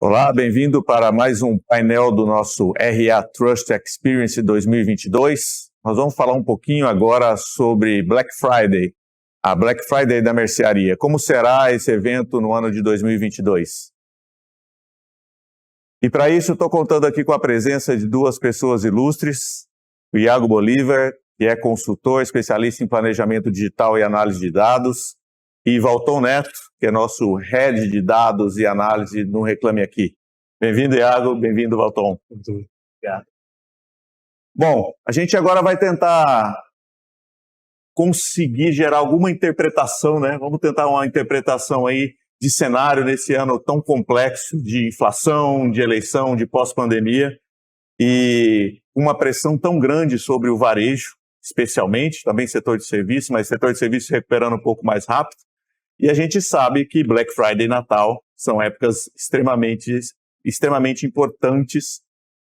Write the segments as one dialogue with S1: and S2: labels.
S1: Olá, bem-vindo para mais um painel do nosso RA Trust Experience 2022. Nós vamos falar um pouquinho agora sobre Black Friday, a Black Friday da mercearia. Como será esse evento no ano de 2022? E para isso, estou contando aqui com a presença de duas pessoas ilustres, o Iago Bolívar, que é consultor, especialista em planejamento digital e análise de dados, e Valton Neto, que é nosso head de dados e análise no Reclame Aqui. Bem-vindo, Iago. Bem-vindo, Valton.
S2: Muito obrigado.
S1: Bom, a gente agora vai tentar conseguir gerar alguma interpretação, né? Vamos tentar uma interpretação aí de cenário nesse ano tão complexo de inflação, de eleição, de pós-pandemia e uma pressão tão grande sobre o varejo, especialmente, também setor de serviço, mas setor de serviço se recuperando um pouco mais rápido. E a gente sabe que Black Friday e Natal são épocas extremamente importantes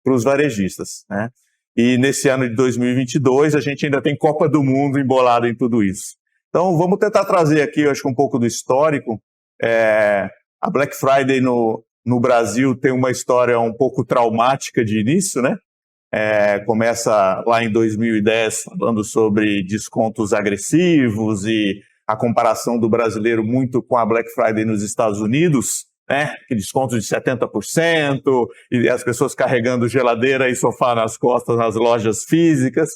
S1: para os varejistas, né? E nesse ano de 2022 a gente ainda tem Copa do Mundo embolada em tudo isso. Então vamos tentar trazer aqui, eu acho, um pouco do histórico. A Black Friday no Brasil tem uma história um pouco traumática de início, né? Começa lá em 2010 falando sobre descontos agressivos e a comparação do brasileiro muito com a Black Friday nos Estados Unidos, né? Que descontos de 70% e as pessoas carregando geladeira e sofá nas costas nas lojas físicas.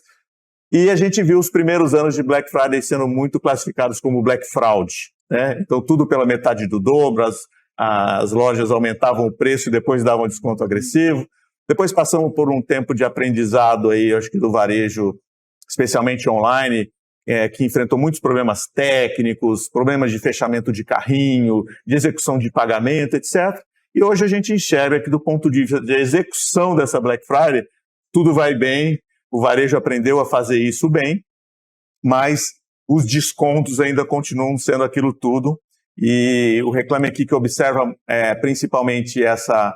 S1: E a gente viu os primeiros anos de Black Friday sendo muito classificados como Black Fraud, né? Então tudo pela metade do dobro, as lojas aumentavam o preço e depois davam desconto agressivo. Depois passamos por um tempo de aprendizado aí, acho que do varejo, especialmente online, que enfrentou muitos problemas técnicos, problemas de fechamento de carrinho, de execução de pagamento, etc. E hoje a gente enxerga que do ponto de vista de execução dessa Black Friday, tudo vai bem, o varejo aprendeu a fazer isso bem, mas os descontos ainda continuam sendo aquilo tudo. E o Reclame Aqui que observa principalmente essa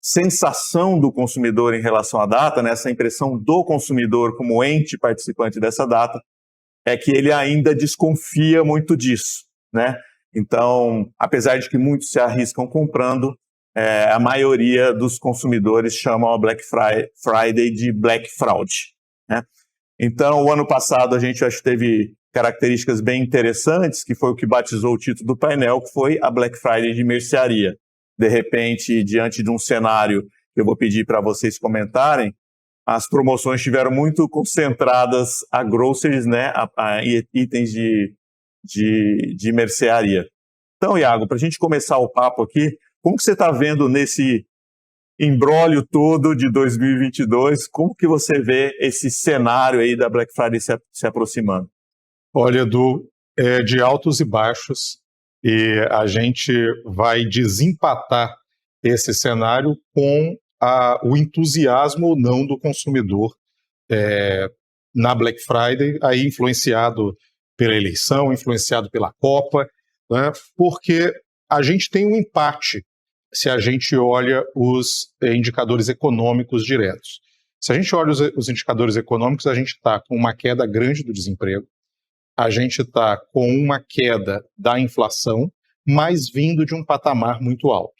S1: sensação do consumidor em relação à data, né, essa impressão do consumidor como ente participante dessa data, é que ele ainda desconfia muito disso, né? Então, apesar de que muitos se arriscam comprando, a maioria dos consumidores chamam a Black Friday de Black Fraud, né? Então, o ano passado a gente acho que teve características bem interessantes, que foi o que batizou o título do painel, que foi a Black Friday de mercearia. De repente, diante de um cenário que eu vou pedir para vocês comentarem, as promoções estiveram muito concentradas a groceries, né, a itens de mercearia. Então, Iago, para a gente começar o papo aqui, como que você está vendo nesse imbróglio todo de 2022, como que você vê esse cenário aí da Black Friday se aproximando?
S2: Olha, Edu, de altos e baixos, e a gente vai desempatar esse cenário com o entusiasmo ou não do consumidor na Black Friday, aí influenciado pela eleição, influenciado pela Copa, né? Porque a gente tem um empate se a gente olha os indicadores econômicos diretos. Se a gente olha os indicadores econômicos, a gente está com uma queda grande do desemprego, a gente está com uma queda da inflação, mas vindo de um patamar muito alto.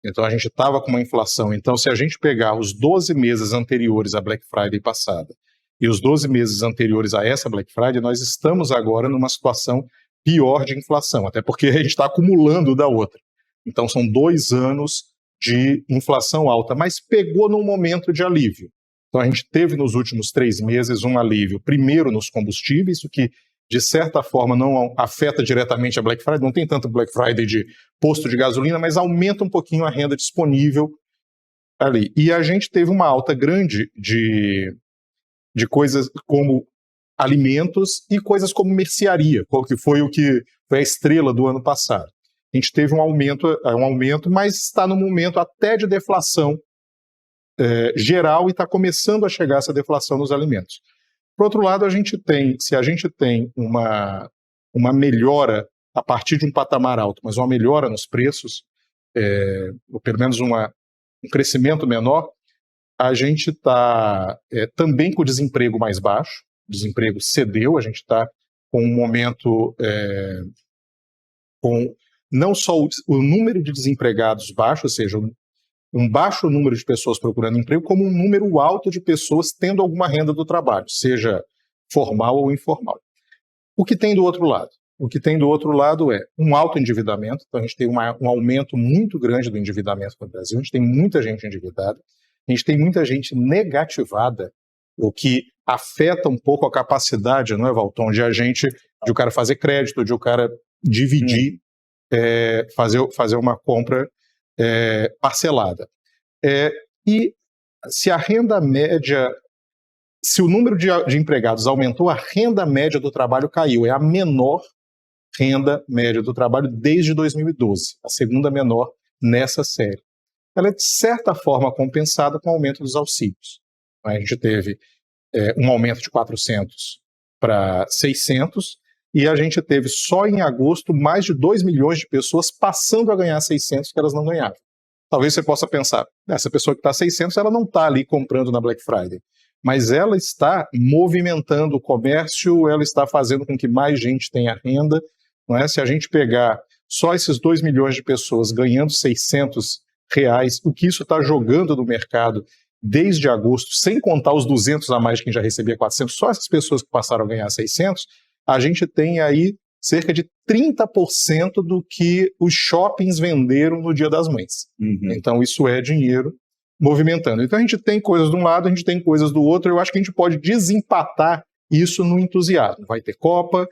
S2: Então a gente estava com uma inflação. Então, se a gente pegar os 12 meses anteriores à Black Friday passada e os 12 meses anteriores a essa Black Friday, nós estamos agora numa situação pior de inflação, até porque a gente está acumulando da outra. Então são 2 anos de inflação alta, mas pegou num momento de alívio. Então a gente teve nos últimos 3 meses um alívio, primeiro nos combustíveis, o que de certa forma não afeta diretamente a Black Friday, não tem tanto Black Friday de posto de gasolina, mas aumenta um pouquinho a renda disponível ali. E a gente teve uma alta grande de coisas como alimentos e coisas como mercearia, que foi a estrela do ano passado. A gente teve um aumento, mas está no momento até de deflação geral e está começando a chegar essa deflação nos alimentos. Por outro lado, se a gente tem uma melhora a partir de um patamar alto, mas uma melhora nos preços, ou pelo menos um crescimento menor, a gente está também com o desemprego mais baixo, o desemprego cedeu, a gente está com um momento com não só o número de desempregados baixo, ou seja, um baixo número de pessoas procurando emprego como um número alto de pessoas tendo alguma renda do trabalho, seja formal ou informal. O que tem do outro lado? O que tem do outro lado é um alto endividamento, então a gente tem um aumento muito grande do endividamento no Brasil, a gente tem muita gente endividada, a gente tem muita gente negativada, o que afeta um pouco a capacidade, não é, Valton, de o cara fazer crédito, de o cara dividir, fazer uma compra parcelada. E se a renda média, se o número de empregados aumentou, a renda média do trabalho caiu, é a menor renda média do trabalho desde 2012, a segunda menor nessa série. Ela é, de certa forma, compensada com o aumento dos auxílios. A gente teve um aumento de 400 para 600, e a gente teve só em agosto mais de 2 milhões de pessoas passando a ganhar 600 que elas não ganhavam. Talvez você possa pensar, essa pessoa que está 600, ela não está ali comprando na Black Friday, mas ela está movimentando o comércio, ela está fazendo com que mais gente tenha renda. Não é? Se a gente pegar só esses 2 milhões de pessoas ganhando R$600, o que isso está jogando no mercado desde agosto, sem contar os 200 a mais de quem já recebia 400, só essas pessoas que passaram a ganhar 600, a gente tem aí cerca de 30% do que os shoppings venderam no Dia das Mães. Então isso é dinheiro movimentando. Então a gente tem coisas de um lado, a gente tem coisas do outro, eu acho que a gente pode desempatar isso no entusiasmo. Vai ter Copa,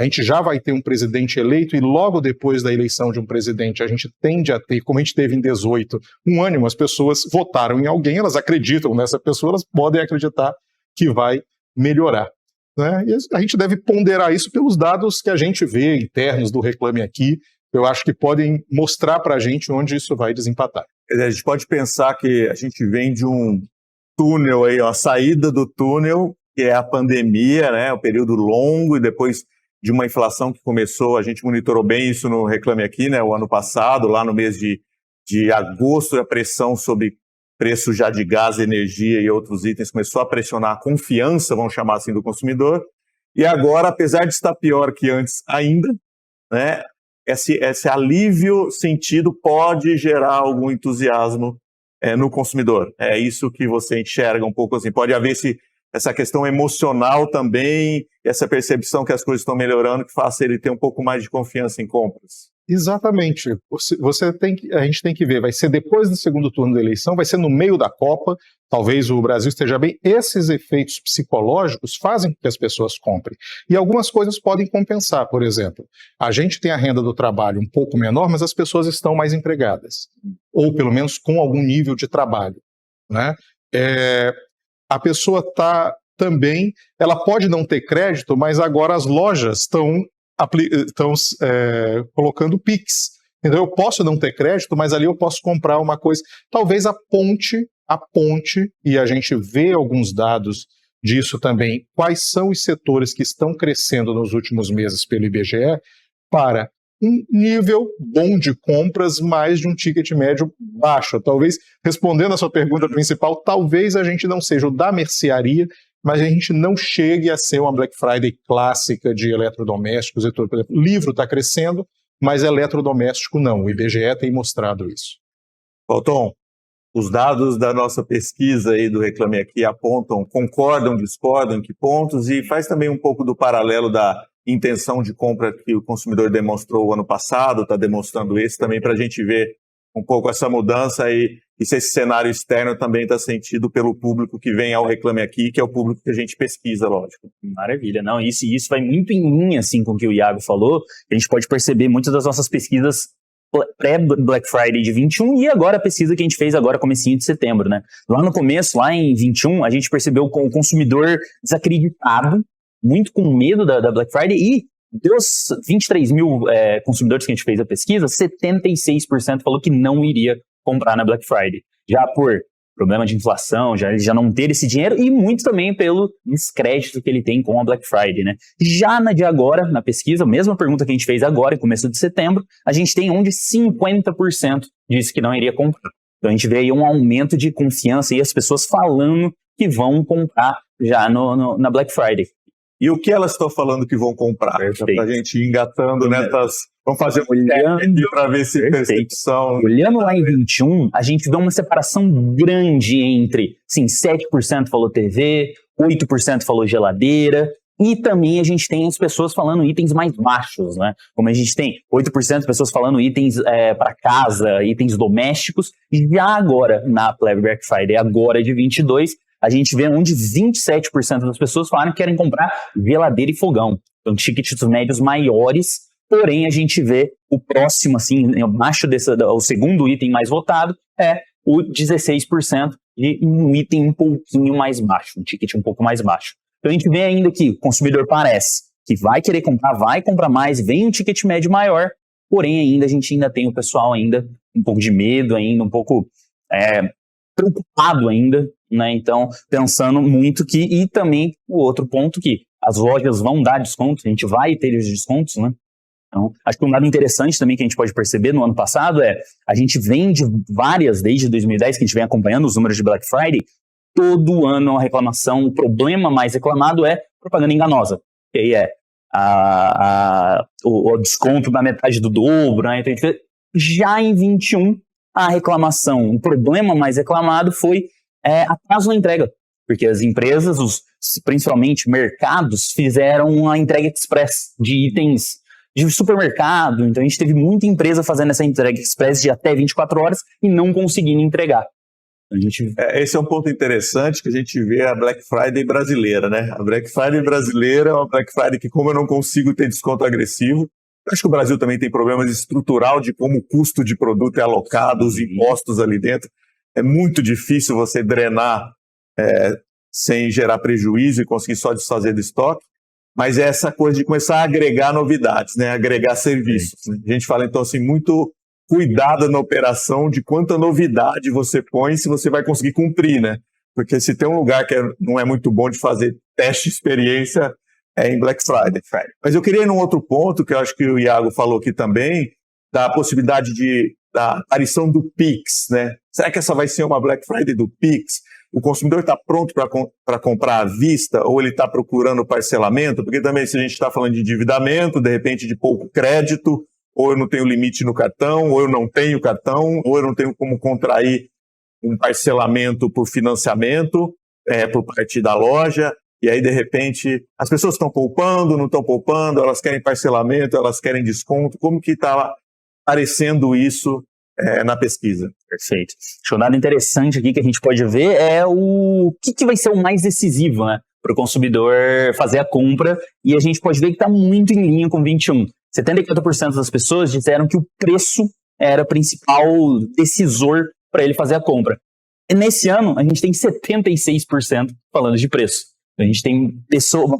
S2: a gente já vai ter um presidente eleito e logo depois da eleição de um presidente a gente tende a ter, como a gente teve em 18, um ânimo, as pessoas votaram em alguém, elas acreditam nessa pessoa, elas podem acreditar que vai melhorar. Né? E a gente deve ponderar isso pelos dados que a gente vê internos do Reclame Aqui, eu acho que podem mostrar para a gente onde isso vai desempatar.
S1: A gente pode pensar que a gente vem de um túnel, aí, uma saída do túnel, que é a pandemia, né? Um período longo, e depois de uma inflação que começou, a gente monitorou bem isso no Reclame Aqui, né, o ano passado, lá no mês de agosto, a pressão sobre preço já de gás, energia e outros itens começou a pressionar a confiança, vamos chamar assim, do consumidor. E agora, apesar de estar pior que antes ainda, né, esse alívio sentido pode gerar algum entusiasmo no consumidor. É isso que você enxerga um pouco assim. Pode haver essa questão emocional também, essa percepção que as coisas estão melhorando, que faça ele ter um pouco mais de confiança em compras.
S2: Exatamente. A gente tem que ver, vai ser depois do segundo turno da eleição, vai ser no meio da Copa, talvez o Brasil esteja bem. Esses efeitos psicológicos fazem com que as pessoas comprem. E algumas coisas podem compensar, por exemplo, a gente tem a renda do trabalho um pouco menor, mas as pessoas estão mais empregadas, ou pelo menos com algum nível de trabalho, né? A pessoa ela pode não ter crédito, mas agora as lojas estão colocando Pix. Então eu posso não ter crédito, mas ali eu posso comprar uma coisa. Talvez a ponte, e a gente vê alguns dados disso também, quais são os setores que estão crescendo nos últimos meses pelo IBGE, para um nível bom de compras, mais de um ticket médio baixo. Talvez, respondendo a sua pergunta principal, talvez a gente não seja o da mercearia, mas a gente não chegue a ser uma Black Friday clássica de eletrodomésticos e tudo. Por exemplo, livro está crescendo, mas eletrodoméstico não. O IBGE tem mostrado isso.
S1: Valton, os dados da nossa pesquisa aí do Reclame Aqui apontam, concordam, discordam, em que pontos, e faz também um pouco do paralelo da intenção de compra que o consumidor demonstrou o ano passado, está demonstrando esse também, para a gente ver um pouco essa mudança e se esse cenário externo também está sentido pelo público que vem ao Reclame Aqui, que é o público que a gente pesquisa, lógico.
S3: Maravilha, não, isso vai muito em linha assim, com o que o Iago falou, a gente pode perceber muitas das nossas pesquisas pré-Black Friday de 21 e agora a pesquisa que a gente fez agora, comecinho de setembro, né? Lá no começo, lá em 21, a gente percebeu com o consumidor desacreditado, muito com medo da Black Friday, e dos 23 mil consumidores que a gente fez a pesquisa, 76% falou que não iria comprar na Black Friday. Já por problema de inflação, já não ter esse dinheiro, e muito também pelo descrédito que ele tem com a Black Friday, né? Já na de agora, na pesquisa, a mesma pergunta que a gente fez agora, em começo de setembro, a gente tem onde 50% disse que não iria comprar. Então a gente vê aí um aumento de confiança e as pessoas falando que vão comprar já na Black Friday.
S1: e o que elas estão falando que vão comprar. Para a gente ir engatando nessas... Vamos fazer um teste para ver se percepção...
S3: Olhando lá em 21, a gente vê uma separação grande entre, sim, 7% falou TV, 8% falou geladeira, e também a gente tem as pessoas falando itens mais baixos, né? Como a gente tem 8% de pessoas falando itens para casa, itens domésticos. Já agora, na Black Friday, agora de 22, a gente vê onde 27% das pessoas falaram que querem comprar geladeira e fogão. Então, tickets médios maiores, porém a gente vê o próximo, assim, abaixo o segundo item mais votado, é o 16% de um item um pouquinho mais baixo, um ticket um pouco mais baixo. Então a gente vê ainda que o consumidor parece que vai querer comprar, vai comprar mais, vem um ticket médio maior, porém ainda a gente ainda tem o pessoal ainda um pouco de medo, ainda um pouco preocupado ainda, né? Então pensando muito que, e também o outro ponto que as lojas vão dar desconto, a gente vai ter os descontos, né? Então, acho que um dado interessante também que a gente pode perceber no ano passado a gente vem de várias, desde 2010, que a gente vem acompanhando os números de Black Friday, todo ano uma reclamação, o problema mais reclamado é propaganda enganosa, que aí o desconto da metade do dobro, né? Então, a gente vê, já em 21, a reclamação, o problema mais reclamado foi atraso na entrega, porque as empresas, principalmente mercados, fizeram uma entrega express de itens de supermercado. Então a gente teve muita empresa fazendo essa entrega express de até 24 horas e não conseguindo entregar.
S1: Esse é um ponto interessante que a gente vê a Black Friday brasileira, né? A Black Friday brasileira é uma Black Friday que, como eu não consigo ter desconto agressivo, acho que o Brasil também tem problemas estrutural de como o custo de produto é alocado, os impostos ali dentro. É muito difícil você drenar sem gerar prejuízo e conseguir só desfazer do estoque. Mas é essa coisa de começar a agregar novidades, né? Agregar serviços. Né? A gente fala, então, assim, muito cuidado na operação de quanta novidade você põe, se você vai conseguir cumprir, né? Porque se tem um lugar que não é muito bom de fazer teste de experiência, é em Black Friday. Mas eu queria ir num outro ponto, que eu acho que o Iago falou aqui também, da possibilidade da aparição do Pix, né? Será que essa vai ser uma Black Friday do Pix? O consumidor está pronto para comprar à vista ou ele está procurando parcelamento? Porque também se a gente está falando de endividamento, de repente de pouco crédito, ou eu não tenho limite no cartão, ou eu não tenho cartão, ou eu não tenho como contrair um parcelamento por financiamento, por parte da loja, e aí de repente as pessoas estão poupando, não estão poupando, elas querem parcelamento, elas querem desconto, como que está aparecendo isso na pesquisa?
S3: Perfeito. Acho que um dado interessante aqui que a gente pode ver é o que vai ser o mais decisivo, né, para o consumidor fazer a compra, e a gente pode ver que está muito em linha com 21. 74% das pessoas disseram que o preço era o principal decisor para ele fazer a compra. E nesse ano, a gente tem 76% falando de preço. A gente tem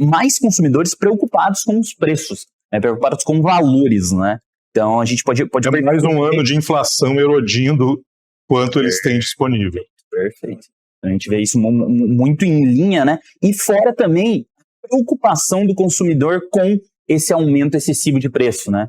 S3: mais consumidores preocupados com os preços, né, preocupados com valores, né? Então, a gente pode
S2: ver mais um ano de inflação erodindo quanto eles têm disponível.
S3: Perfeito. A gente vê isso muito em linha, né? E fora também a preocupação do consumidor com esse aumento excessivo de preço, né?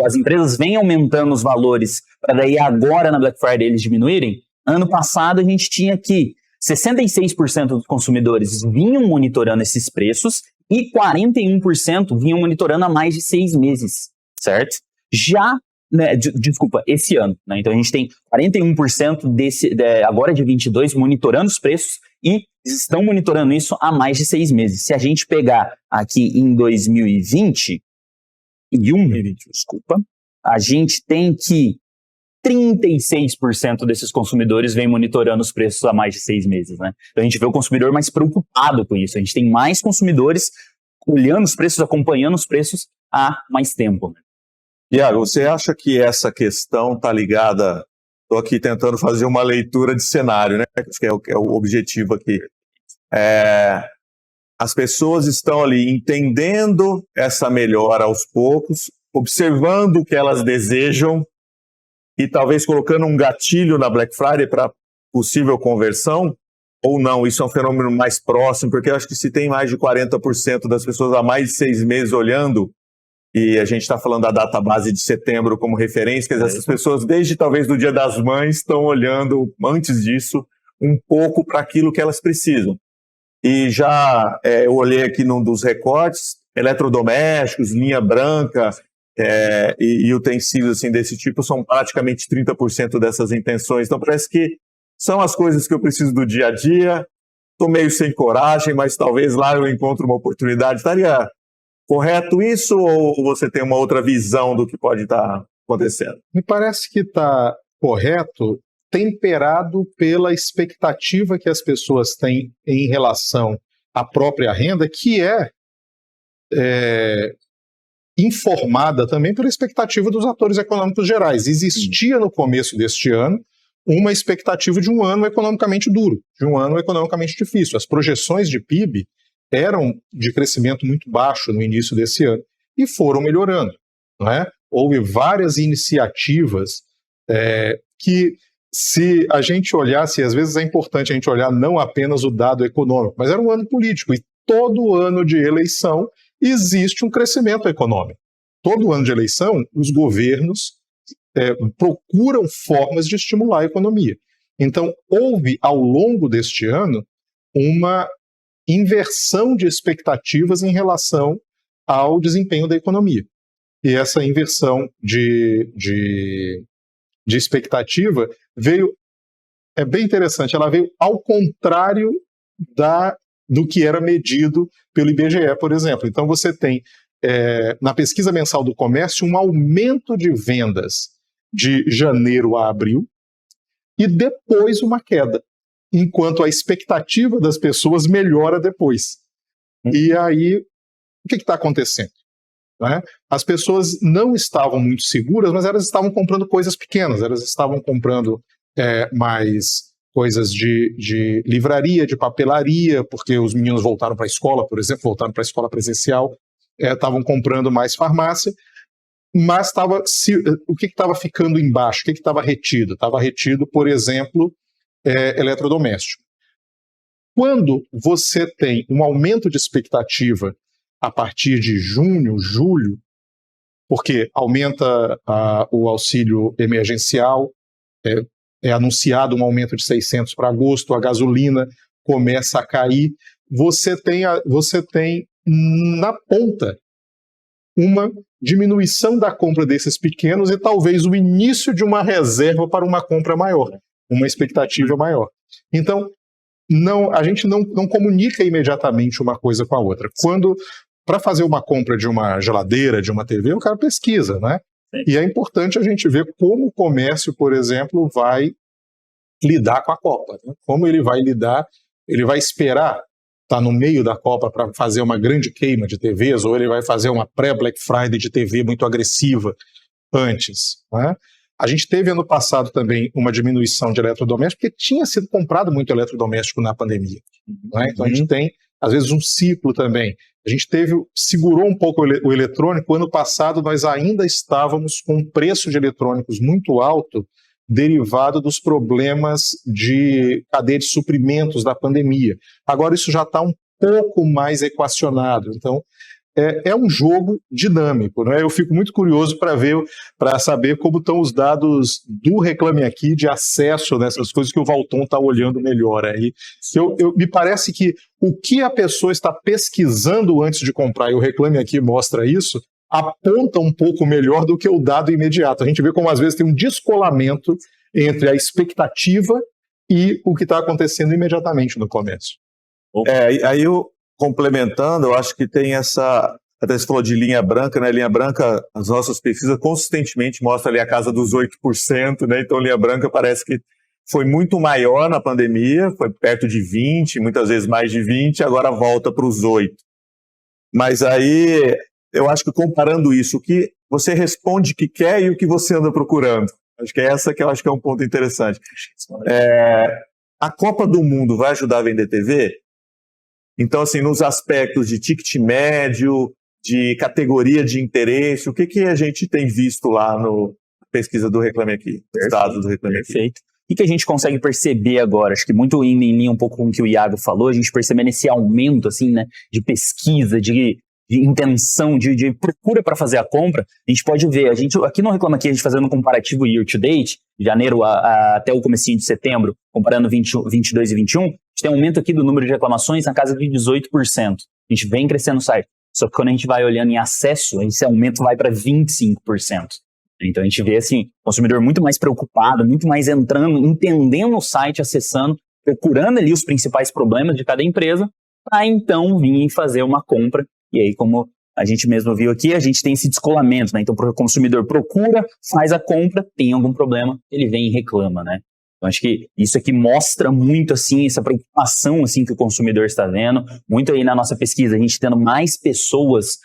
S3: As empresas vêm aumentando os valores para daí agora na Black Friday eles diminuírem. Ano passado a gente tinha que 66% dos consumidores vinham monitorando esses preços e 41% vinham monitorando há mais de 6 meses, certo? Já, né, esse ano, né? Então a gente tem 41% agora de 22 monitorando os preços e estão monitorando isso há mais de 6 meses. Se a gente pegar aqui em 2021, a gente tem que 36% desses consumidores vem monitorando os preços há mais de 6 meses, né? Então a gente vê o consumidor mais preocupado com isso. A gente tem mais consumidores olhando os preços, acompanhando os preços há mais tempo.
S1: Iago, você acha que essa questão está ligada... Estou aqui tentando fazer uma leitura de cenário, né? Acho que é o objetivo aqui. As pessoas estão ali entendendo essa melhora aos poucos, observando o que elas desejam e talvez colocando um gatilho na Black Friday para possível conversão, ou não, isso é um fenômeno mais próximo, porque eu acho que se tem mais de 40% das pessoas há mais de 6 meses olhando, e a gente está falando da data base de setembro como referência, quer dizer, essas pessoas desde talvez do Dia das Mães estão olhando, antes disso, um pouco para aquilo que elas precisam. e já eu olhei aqui num dos recortes, eletrodomésticos, linha branca e utensílios assim, desse tipo são praticamente 30% dessas intenções. Então parece que são as coisas que eu preciso do dia a dia. Estou meio sem coragem, mas talvez lá eu encontre uma oportunidade. Estaria correto isso ou você tem uma outra visão do que pode estar acontecendo?
S2: Me parece que está correto, temperado pela expectativa que as pessoas têm em relação à própria renda, que é informada também pela expectativa dos atores econômicos gerais. Existia no começo deste ano uma expectativa de um ano economicamente duro, de um ano economicamente difícil. As projeções de PIB eram de crescimento muito baixo no início desse ano e foram melhorando, não é? Houve várias iniciativas que, se a gente olhasse, às vezes é importante a gente olhar não apenas o dado econômico, mas era um ano político e todo ano de eleição existe um crescimento econômico. Todo ano de eleição, os governos procuram formas de estimular a economia. Então, houve, ao longo deste ano, uma inversão de expectativas em relação ao desempenho da economia. E essa inversão de expectativa veio, é bem interessante, ela veio ao contrário do que era medido pelo IBGE, por exemplo. Então você tem, na pesquisa mensal do comércio, um aumento de vendas de janeiro a abril e depois uma queda, enquanto a expectativa das pessoas melhora depois. E aí, o que está acontecendo? As pessoas não estavam muito seguras, mas elas estavam comprando coisas pequenas, elas estavam comprando mais coisas de livraria, de papelaria, porque os meninos voltaram para a escola, por exemplo, voltaram para a escola presencial, estavam comprando mais farmácia, mas o que estava ficando embaixo? O que estava retido? Estava retido, por exemplo, eletrodoméstico. Quando você tem um aumento de expectativa a partir de junho, julho, porque aumenta o auxílio emergencial, é anunciado um aumento de 600 para agosto, a gasolina começa a cair, você tem na ponta uma diminuição da compra desses pequenos e talvez o início de uma reserva para uma compra maior, uma expectativa maior. Então, a gente não comunica imediatamente uma coisa com a outra. Para fazer uma compra de uma geladeira, de uma TV, o cara pesquisa, né? Sim. E é importante a gente ver como o comércio, por exemplo, vai lidar com a Copa, né? Como ele vai lidar, ele vai esperar estar no meio da Copa para fazer uma grande queima de TVs, ou ele vai fazer uma pré-Black Friday de TV muito agressiva antes, né? A gente teve ano passado também uma diminuição de eletrodoméstico, porque tinha sido comprado muito eletrodoméstico na pandemia, né? Então a gente tem, às vezes, um ciclo também. A gente segurou um pouco o eletrônico. Ano passado nós ainda estávamos com um preço de eletrônicos muito alto, derivado dos problemas de cadeia de suprimentos da pandemia. Agora isso já está um pouco mais equacionado. Então é um jogo dinâmico, né? Eu fico muito curioso para saber como estão os dados do Reclame Aqui de acesso nessas coisas que o Valton está olhando melhor aí. Me parece que o que a pessoa está pesquisando antes de comprar, e o Reclame Aqui mostra isso, aponta um pouco melhor do que o dado imediato. A gente vê como às vezes tem um descolamento entre a expectativa e o que está acontecendo imediatamente no comércio.
S1: Aí complementando, eu acho que tem até você falou de linha branca, né? Linha branca, as nossas pesquisas consistentemente mostram ali a casa dos 8%, né? Então linha branca parece que foi muito maior na pandemia, foi perto de 20%, muitas vezes mais de 20%, agora volta para os 8%. Mas aí, eu acho que comparando isso, o que você responde que quer e o que você anda procurando. Acho que é essa que eu acho que é um ponto interessante. A Copa do Mundo vai ajudar a vender TV? Então, assim, nos aspectos de ticket médio, de categoria de interesse, o que a gente tem visto lá na pesquisa do Reclame Aqui, os dados do Reclame Aqui?
S3: Perfeito. O que a gente consegue perceber agora? Acho que muito indo em linha um pouco com o que o Iago falou, a gente percebe nesse aumento, assim, né, de pesquisa, de intenção, de procura para fazer a compra, a gente pode ver, a gente aqui no Reclame Aqui, a gente fazendo um comparativo year to date, de janeiro até o comecinho de setembro, comparando 22 e 21, a gente tem um aumento aqui do número de reclamações na casa de 18%. A gente vem crescendo o site. Só que quando a gente vai olhando em acesso, esse aumento vai para 25%. Então a gente vê assim, o consumidor muito mais preocupado, muito mais entrando, entendendo o site, acessando, procurando ali os principais problemas de cada empresa, para então vir e fazer uma compra. E aí, como a gente mesmo viu aqui, a gente tem esse descolamento, né? Então o consumidor procura, faz a compra, tem algum problema, ele vem e reclama, né? Então acho que isso aqui mostra muito assim, essa preocupação assim, que o consumidor está vendo, muito aí na nossa pesquisa, a gente tendo mais pessoas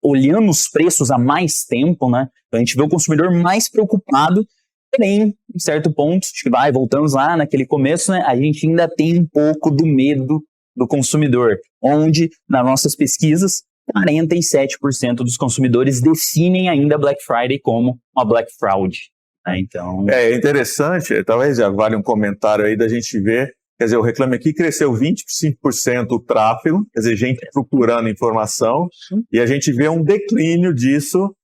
S3: olhando os preços há mais tempo, né? Então a gente vê o consumidor mais preocupado, porém, em certo ponto, acho que voltamos lá naquele começo, né? A gente ainda tem um pouco do medo do consumidor, onde, nas nossas pesquisas, 47% dos consumidores definem ainda Black Friday como uma Black Fraud. Né? Então...
S1: É interessante, talvez já vale um comentário aí da gente ver, quer dizer, o Reclame Aqui cresceu 25% o tráfego, quer dizer, gente procurando informação, e a gente vê um declínio disso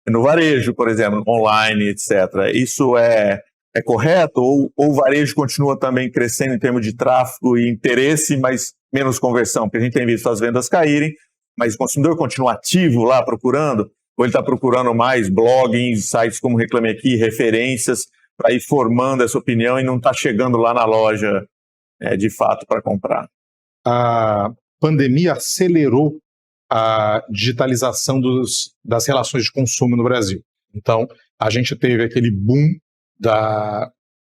S1: no varejo, por exemplo, online, etc. Isso é correto? Ou o varejo continua também crescendo em termos de tráfego e interesse, mas menos conversão? Porque a gente tem visto as vendas caírem, mas o consumidor continua ativo lá procurando? Ou ele está procurando mais blogs, sites como Reclame Aqui, referências, para ir formando essa opinião e não está chegando lá na loja de fato para comprar?
S2: A pandemia acelerou a digitalização das relações de consumo no Brasil. Então, a gente teve aquele boom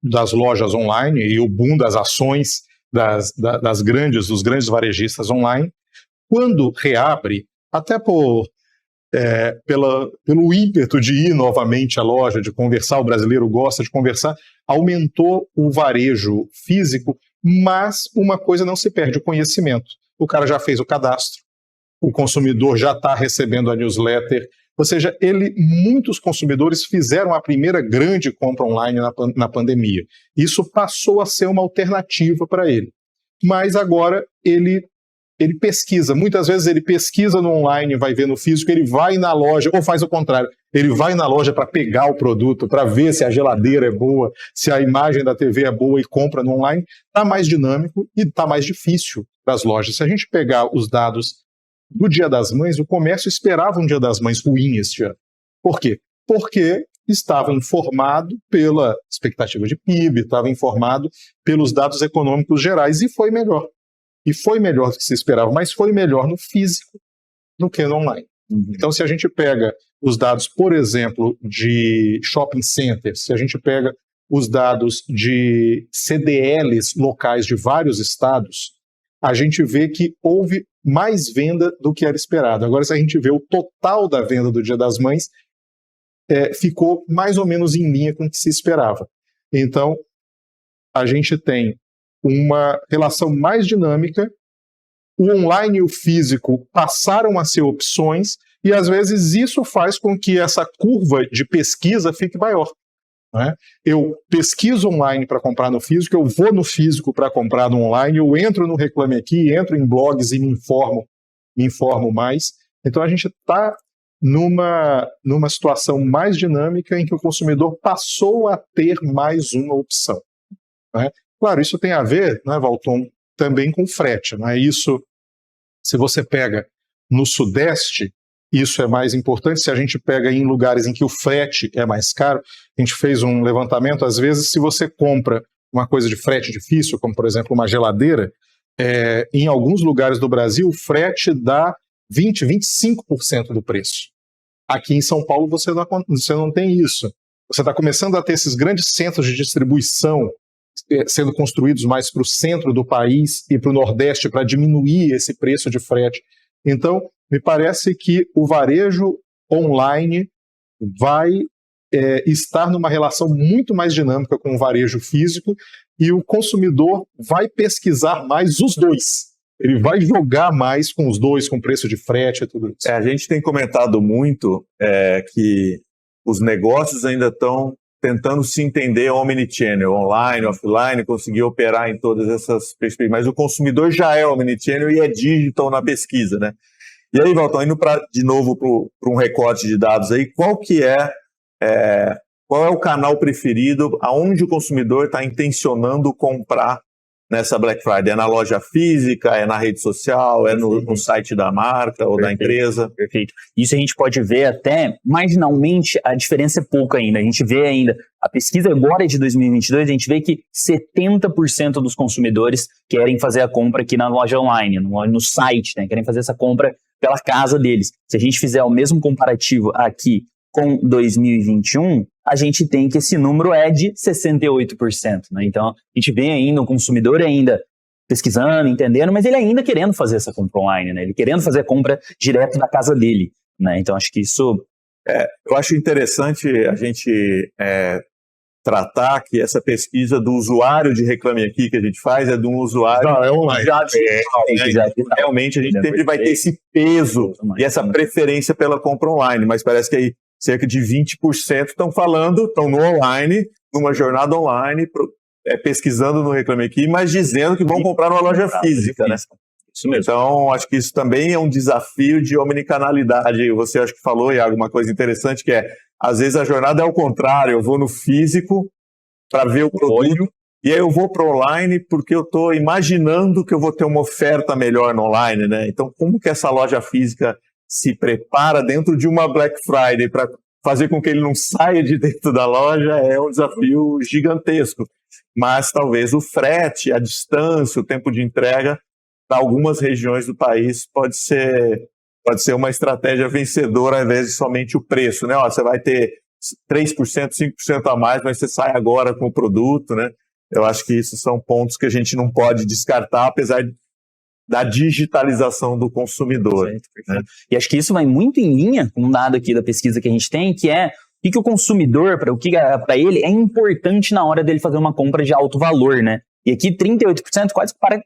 S2: das lojas online e o boom das ações dos grandes varejistas online. Quando reabre, até pelo ímpeto de ir novamente à loja, de conversar, o brasileiro gosta de conversar, aumentou o varejo físico, mas uma coisa não se perde, o conhecimento. O cara já fez o cadastro, o consumidor já está recebendo a newsletter, ou seja, muitos consumidores fizeram a primeira grande compra online na pandemia. Isso passou a ser uma alternativa para ele. Mas agora ele pesquisa. Muitas vezes ele pesquisa no online, vai ver no físico, ele vai na loja, ou faz o contrário, ele vai na loja para pegar o produto, para ver se a geladeira é boa, se a imagem da TV é boa e compra no online. Está mais dinâmico e está mais difícil para as lojas. Se a gente pegar os dados do Dia das Mães, o comércio esperava um Dia das Mães ruim este ano. Por quê? Porque estava informado pela expectativa de PIB, estava informado pelos dados econômicos gerais e foi melhor. E foi melhor do que se esperava, mas foi melhor no físico do que no online. Então, se a gente pega os dados, por exemplo, de shopping centers, se a gente pega os dados de CDLs locais de vários estados, a gente vê que houve mais venda do que era esperado. Agora, se a gente vê o total da venda do Dia das Mães, ficou mais ou menos em linha com o que se esperava. Então, a gente tem uma relação mais dinâmica, o online e o físico passaram a ser opções, e às vezes isso faz com que essa curva de pesquisa fique maior. Né? Eu pesquiso online para comprar no físico, eu vou no físico para comprar no online, eu entro no Reclame Aqui, entro em blogs e me informo mais. Então a gente está numa situação mais dinâmica em que o consumidor passou a ter mais uma opção. Né? Claro, isso tem a ver, né, Valton, também com frete. Né? Isso, se você pega no Sudeste, isso é mais importante. Se a gente pega em lugares em que o frete é mais caro, a gente fez um levantamento, às vezes, se você compra uma coisa de frete difícil, como, por exemplo, uma geladeira, em alguns lugares do Brasil, o frete dá 20%, 25% do preço. Aqui em São Paulo, você não tem isso. Você está começando a ter esses grandes centros de distribuição sendo construídos mais para o centro do país e para o Nordeste para diminuir esse preço de frete. Então, me parece que o varejo online vai estar numa relação muito mais dinâmica com o varejo físico e o consumidor vai pesquisar mais os dois. Ele vai jogar mais com os dois, com preço de frete e tudo isso.
S1: A gente tem comentado muito que os negócios ainda estão tentando se entender omnichannel, online, offline, conseguir operar em todas essas perspectivas. Mas o consumidor já é omnichannel e é digital na pesquisa, né? E aí, Valtão, indo de novo para um recorte de dados aí, qual é o canal preferido, aonde o consumidor está intencionando comprar nessa Black Friday? É na loja física, é na rede social, é no site da marca ou da empresa?
S3: Perfeito. Isso a gente pode ver até, marginalmente, a diferença é pouca ainda. A gente vê ainda, a pesquisa agora de 2022, a gente vê que 70% dos consumidores querem fazer a compra aqui na loja online, no site, né? Querem fazer essa compra pela casa deles. Se a gente fizer o mesmo comparativo aqui com 2021, a gente tem que esse número é de 68%, né? Então, a gente vê ainda o consumidor ainda pesquisando, entendendo, mas ele ainda querendo fazer essa compra online, né? Ele querendo fazer a compra direto da casa dele, né? Então, acho que isso...
S1: eu acho interessante a gente tratar que essa pesquisa do usuário de Reclame Aqui que a gente faz é de um usuário
S2: online.
S1: Realmente a gente sempre vai ter esse peso e essa preferência pela compra online, mas parece que aí cerca de 20% estão no online, numa jornada online, pesquisando no Reclame Aqui, mas dizendo que vão comprar numa loja física, né?
S3: Isso mesmo.
S1: Então, acho que isso também é um desafio de omnicanalidade. Você acho que falou, Iago, uma coisa interessante que às vezes a jornada é o contrário, eu vou no físico para ver o produto, e aí eu vou para o online porque eu estou imaginando que eu vou ter uma oferta melhor no online, né? Então, como que essa loja física se prepara dentro de uma Black Friday para fazer com que ele não saia de dentro da loja é um desafio gigantesco. Mas talvez o frete, a distância, o tempo de entrega para algumas regiões do país pode ser uma estratégia vencedora ao invés de somente o preço, né? Você vai ter 3%, 5% a mais, mas você sai agora com o produto, né? Eu acho que isso são pontos que a gente não pode descartar, apesar da digitalização do consumidor. Né?
S3: E acho que isso vai muito em linha com um dado aqui da pesquisa que a gente tem, que é o que o consumidor, para ele, é importante na hora dele fazer uma compra de alto valor, né? E aqui 38%,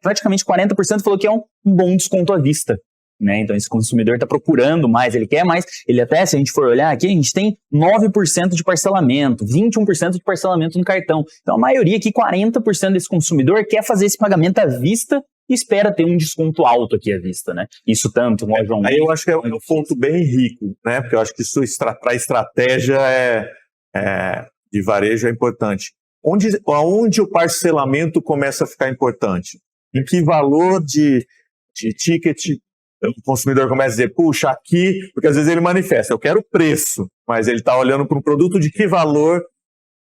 S3: praticamente 40% falou que é um bom desconto à vista. Né? Então esse consumidor está procurando mais, ele quer mais, ele até, se a gente for olhar aqui, a gente tem 9% de parcelamento, 21% de parcelamento no cartão. Então a maioria aqui, 40% desse consumidor quer fazer esse pagamento à vista e espera ter um desconto alto aqui à vista, né? Isso tanto no loja online.
S1: Aí eu acho que é um ponto bem rico, né? Porque eu acho que isso para estratégia de varejo é importante. Onde o parcelamento começa a ficar importante? Em que valor de ticket o consumidor começa a dizer, puxa, aqui, porque às vezes ele manifesta, eu quero preço, mas ele está olhando para um produto de que valor,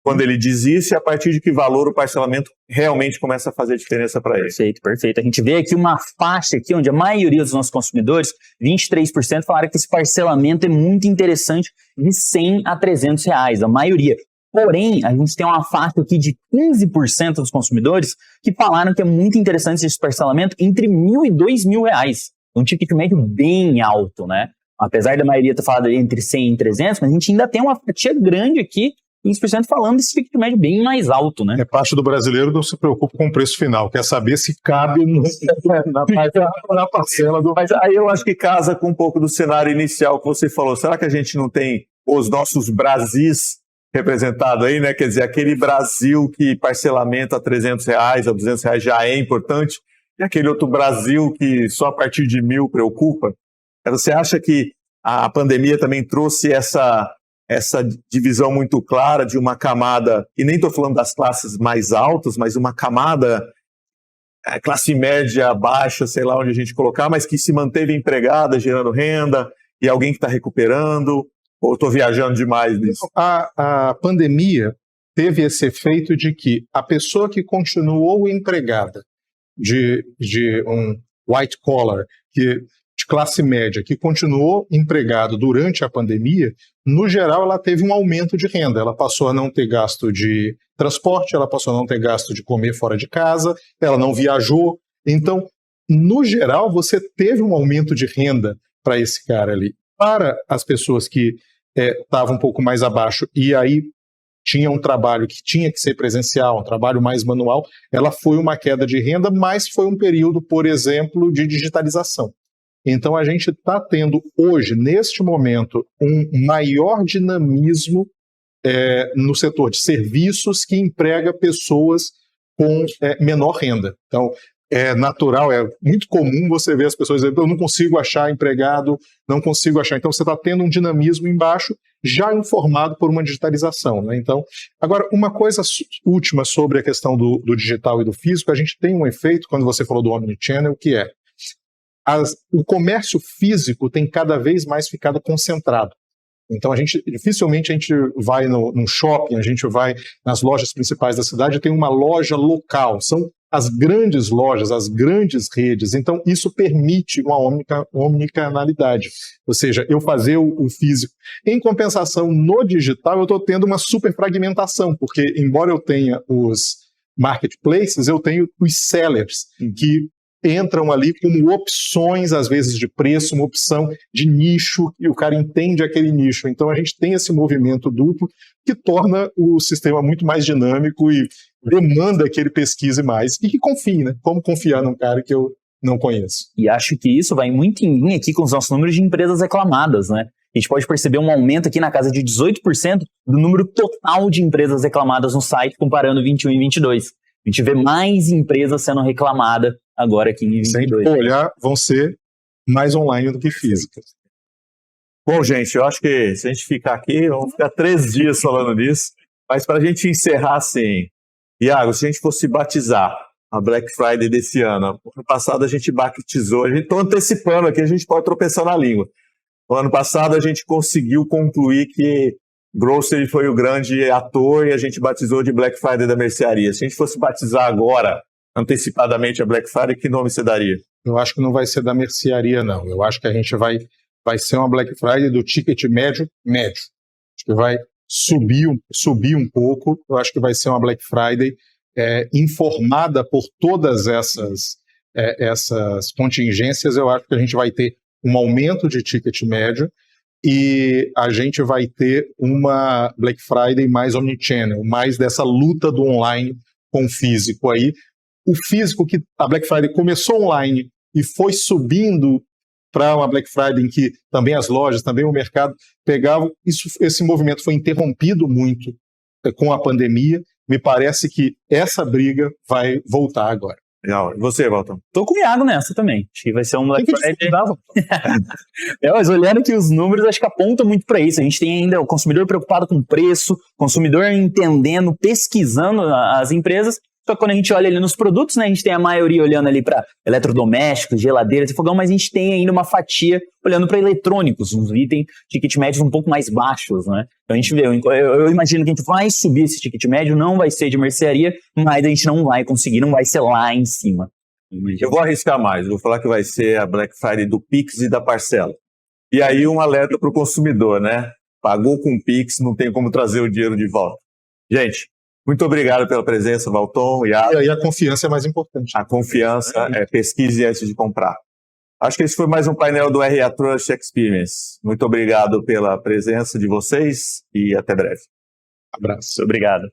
S1: quando ele diz isso, e a partir de que valor o parcelamento realmente começa a fazer diferença para ele.
S3: Perfeito. A gente vê aqui uma faixa aqui, onde a maioria dos nossos consumidores, 23%, falaram que esse parcelamento é muito interessante de 100 a 300 reais, a maioria. Porém, a gente tem uma faixa aqui de 15% dos consumidores que falaram que é muito interessante esse parcelamento entre R$1.000 e R$2.000. Um ticket médio bem alto, né? Apesar da maioria ter falado entre 100 e 300, mas a gente ainda tem uma fatia grande aqui, 15% falando desse ticket médio bem mais alto, né?
S2: Parte do brasileiro não se preocupa com o preço final, quer saber se cabe na parcela do...
S1: Mas aí eu acho que casa com um pouco do cenário inicial que você falou. Será que a gente não tem os nossos Brasis representados aí, né? Quer dizer, aquele Brasil que parcelamento a R$300, a R$200 já é importante, e aquele outro Brasil que só a partir de 1.000 preocupa? Você acha que a pandemia também trouxe essa divisão muito clara de uma camada, e nem estou falando das classes mais altas, mas uma camada classe média, baixa, sei lá onde a gente colocar, mas que se manteve empregada, gerando renda, e alguém que está recuperando? Ou estou viajando demais nisso?
S2: A pandemia teve esse efeito de que a pessoa que continuou empregada, de um white collar, de classe média, que continuou empregado durante a pandemia, no geral ela teve um aumento de renda. Ela passou a não ter gasto de transporte, ela passou a não ter gasto de comer fora de casa, ela não viajou. Então, no geral, você teve um aumento de renda para esse cara ali. Para as pessoas que estavam um pouco mais abaixo e aí tinha um trabalho que tinha que ser presencial, um trabalho mais manual, ela foi uma queda de renda, mas foi um período, por exemplo, de digitalização. Então a gente está tendo hoje, neste momento, um maior dinamismo no setor de serviços que emprega pessoas com menor renda. Então é natural, é muito comum você ver as pessoas dizendo, eu não consigo achar empregado, não consigo achar. Então você está tendo um dinamismo embaixo, já informado por uma digitalização, né? Então, agora, uma coisa última sobre a questão do digital e do físico, a gente tem um efeito, quando você falou do omnichannel, que é o comércio físico tem cada vez mais ficado concentrado. Então, dificilmente a gente vai num shopping, a gente vai nas lojas principais da cidade, tem uma loja local, são as grandes lojas, as grandes redes. Então, isso permite uma omnicanalidade, ou seja, eu fazer o físico. Em compensação, no digital, eu estou tendo uma super fragmentação, porque, embora eu tenha os marketplaces, eu tenho os sellers, que entram ali como opções, às vezes, de preço, uma opção de nicho, e o cara entende aquele nicho. Então, a gente tem esse movimento duplo que torna o sistema muito mais dinâmico e demanda que ele pesquise mais e que confie, né? Como confiar num cara que eu não conheço.
S3: E acho que isso vai muito em linha aqui com os nossos números de empresas reclamadas, né? A gente pode perceber um aumento aqui na casa de 18% do número total de empresas reclamadas no site, comparando 21 e 22. A gente vê mais empresas sendo reclamadas agora aqui em 22.
S2: Se a gente for olhar, vão ser mais online do que físicas.
S1: Bom, gente, eu acho que se a gente ficar aqui, vamos ficar 3 dias falando nisso. Mas para a gente encerrar assim, Iago, se a gente fosse batizar a Black Friday desse ano passado a gente batizou, a gente está antecipando aqui, a gente pode tropeçar na língua. No ano passado a gente conseguiu concluir que Grocery foi o grande ator e a gente batizou de Black Friday da mercearia. Se a gente fosse batizar agora, antecipadamente, a Black Friday, que nome você daria?
S2: Eu acho que não vai ser da mercearia, não. Eu acho que a gente vai ser uma Black Friday do ticket médio. Acho que vai subir um pouco. Eu acho que vai ser uma Black Friday informada por todas essas contingências. Eu acho que a gente vai ter um aumento de ticket médio e a gente vai ter uma Black Friday mais omnichannel, mais dessa luta do online com o físico aí. O físico, que a Black Friday começou online e foi subindo para uma Black Friday em que também as lojas, também o mercado pegavam, esse movimento foi interrompido muito com a pandemia. Me parece que essa briga vai voltar agora.
S1: Legal. E você, Walton?
S3: Tô com o Iago nessa também. Acho que vai ser um Black Friday. Mas olhando aqui os números, acho que apontam muito para isso. A gente tem ainda o consumidor preocupado com preço, consumidor entendendo, pesquisando as empresas. Só que quando a gente olha ali nos produtos, né, a gente tem a maioria olhando ali para eletrodomésticos, geladeiras e fogão, mas a gente tem ainda uma fatia olhando para eletrônicos, uns itens, ticket médios um pouco mais baixos, né? Então a gente vê, eu imagino que a gente vai subir esse ticket médio, não vai ser de mercearia, mas a gente não vai conseguir, não vai ser lá em cima.
S1: Eu vou arriscar mais, vou falar que vai ser a Black Friday do Pix e da parcela. E aí um alerta para o consumidor, né? Pagou com Pix, não tem como trazer o dinheiro de volta. Gente, muito obrigado pela presença, Walton. E
S2: aí a confiança é mais importante.
S1: A confiança pesquise antes de comprar. Acho que esse foi mais um painel do RA Trust Experience. Muito obrigado pela presença de vocês e até breve.
S2: Abraço.
S3: Obrigado.